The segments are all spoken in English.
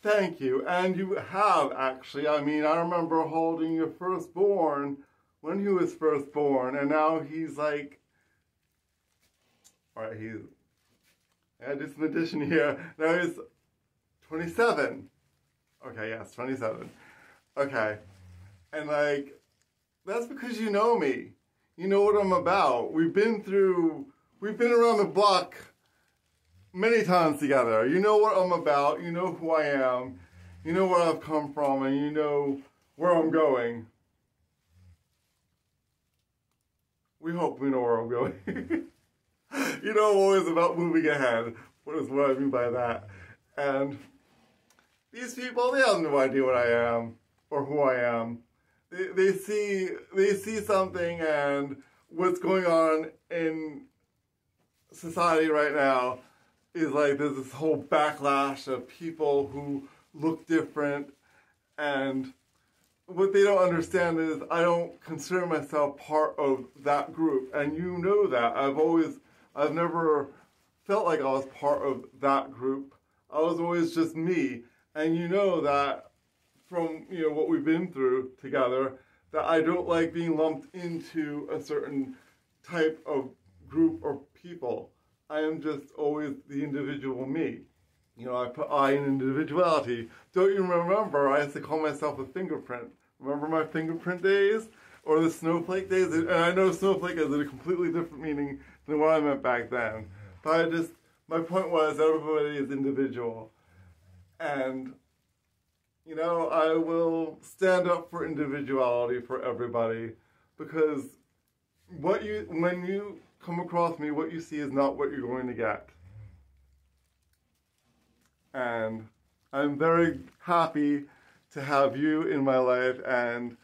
Thank you. And you have, actually. I mean, I remember holding your firstborn when he was first born, and now he's like, all right, I did some addition here. Now he's 27. Okay, yes, 27. Okay. And like, that's because you know me. You know what I'm about. We've been around the block many times together. You know what I'm about. You know who I am. You know where I've come from, and you know where I'm going. We hope we know where I'm going. You know, I'm always about moving ahead. What I mean by that. And these people, they have no idea what I am or who I am. They see something, and what's going on in society right now is like there's this whole backlash of people who look different, and what they don't understand is I don't consider myself part of that group, and you know that. I've never felt like I was part of that group. I was always just me, and you know that from what we've been through together, that I don't like being lumped into a certain type of group or people. I am just always the individual me. I put I in individuality. Don't you remember I used to call myself a fingerprint? Remember my fingerprint days? Or the snowflake days? And I know snowflake has a completely different meaning than what I meant back then. But my point was everybody is individual. And, I will stand up for individuality for everybody, because when you come across me, what you see is not what you're going to get. And I'm very happy to have you in my life, and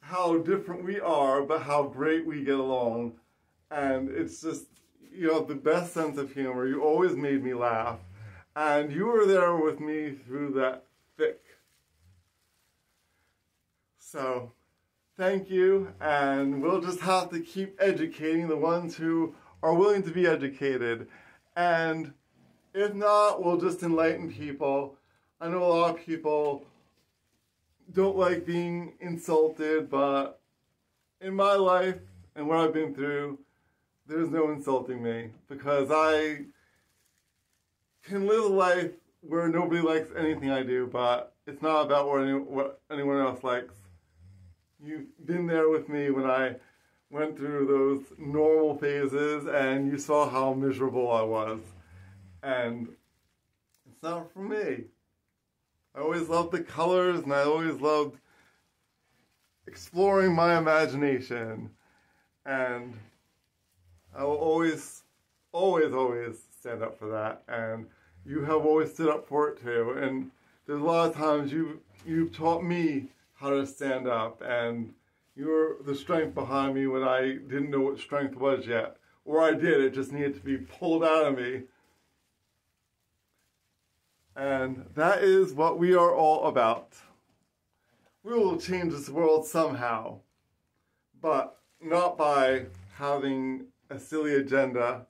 how different we are, but how great we get along. And it's just, you have the best sense of humor. You always made me laugh. And you were there with me through that thick. So, thank you, and we'll just have to keep educating the ones who are willing to be educated. And if not, we'll just enlighten people. I know a lot of people don't like being insulted, but in my life and what I've been through, there's no insulting me, because I can live a life where nobody likes anything I do, but it's not about what anyone else likes. You've been there with me when I went through those normal phases, and you saw how miserable I was. And it's not for me. I always loved the colors, and I always loved exploring my imagination. And I will always, always, always stand up for that. And you have always stood up for it too. And there's a lot of times you've taught me how to stand up, and you're the strength behind me when I didn't know what strength was yet. Or I did, it just needed to be pulled out of me. And that is what we are all about. We will change this world somehow, but not by having a silly agenda.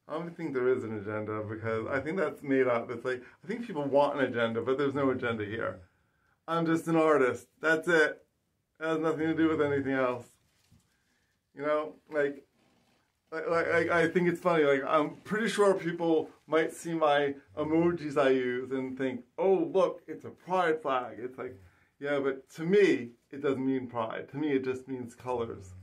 I don't think there is an agenda, because I think that's made up. It's like, I think people want an agenda, but there's no agenda here. I'm just an artist. That's it. It has nothing to do with anything else. I think it's funny. Like, I'm pretty sure people might see my emojis I use and think, oh, look, it's a pride flag. It's like, yeah, but to me, it doesn't mean pride. To me, it just means colors.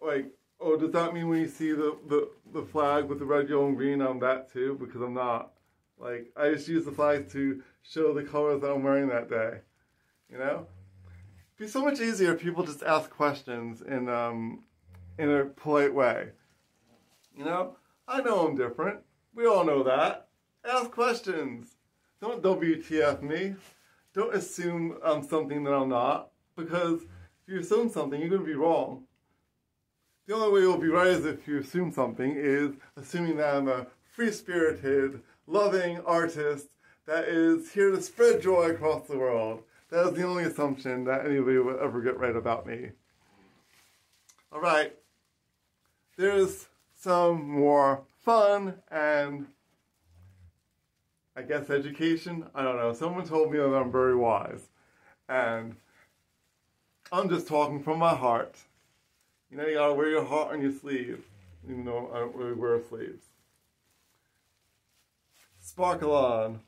Like, oh, does that mean when you see the flag with the red, yellow, and green, I'm that too? Because I'm not. Like, I just use the flag to show the colors that I'm wearing that day. It'd be so much easier if people just ask questions in a polite way. I know I'm different. We all know that. Ask questions. Don't WTF me. Don't assume I'm something that I'm not, because if you assume something, you're going to be wrong. The only way you'll be right is if you assume something, is assuming that I'm a free-spirited, loving artist that is here to spread joy across the world. That is the only assumption that anybody will ever get right about me. Alright, there's some more fun and I guess education? I don't know. Someone told me that I'm very wise. And I'm just talking from my heart. You know, you gotta wear your heart on your sleeve. Even though I don't really wear sleeves. Sparkle on.